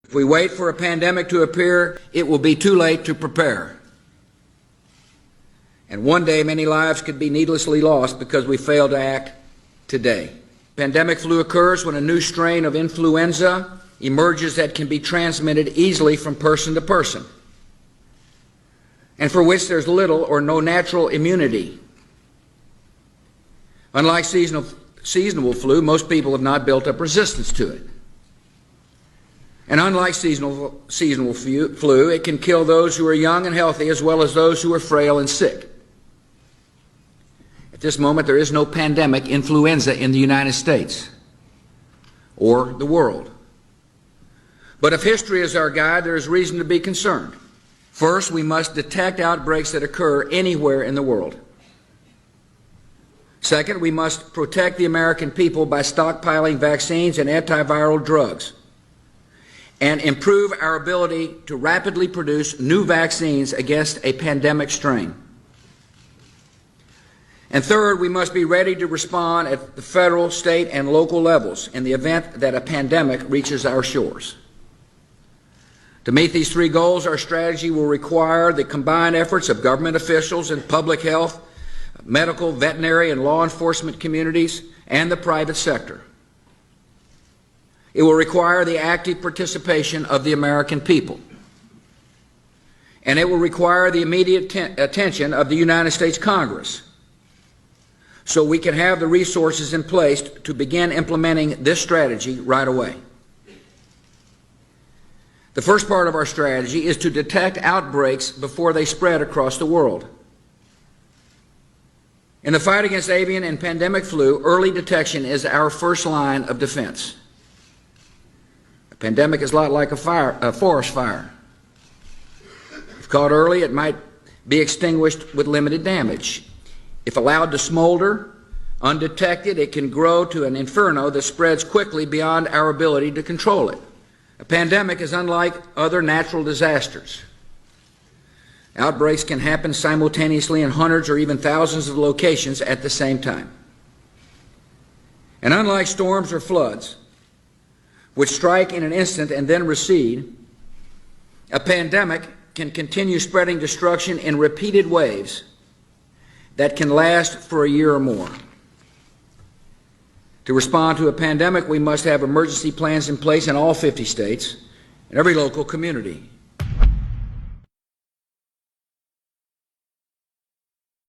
If we wait for a pandemic to appear, it will be too late to prepare. And one day, many lives could be needlessly lost because we fail to act today. Pandemic flu occurs when a new strain of influenza emerges that can be transmitted easily from person to person, and for which there's little or no natural immunity. Unlike seasonal flu, most people have not built up resistance to it. And unlike seasonal flu, it can kill those who are young and healthy as well as those who are frail and sick. At this moment, there is no pandemic influenza in the United States or the world. But if history is our guide, there is reason to be concerned. First, we must detect outbreaks that occur anywhere in the world. Second, we must protect the American people by stockpiling vaccines and antiviral drugs, and improve our ability to rapidly produce new vaccines against a pandemic strain. And third, we must be ready to respond at the federal, state, and local levels in the event that a pandemic reaches our shores. To meet these three goals, our strategy will require the combined efforts of government officials and public health, medical, veterinary, and law enforcement communities, and the private sector. It will require the active participation of the American people. And it will require the immediate attention of the United States Congress, so we can have the resources in place to begin implementing this strategy right away. The first part of our strategy is to detect outbreaks before they spread across the world. In the fight against avian and pandemic flu, early detection is our first line of defense. A pandemic is a lot like a forest fire. If caught early, it might be extinguished with limited damage. If allowed to smolder, undetected, it can grow to an inferno that spreads quickly beyond our ability to control it. A pandemic is unlike other natural disasters. Outbreaks can happen simultaneously in hundreds or even thousands of locations at the same time. And unlike storms or floods, which strike in an instant and then recede, a pandemic can continue spreading destruction in repeated waves that can last for a year or more. To respond to a pandemic, we must have emergency plans in place in all 50 states and every local community.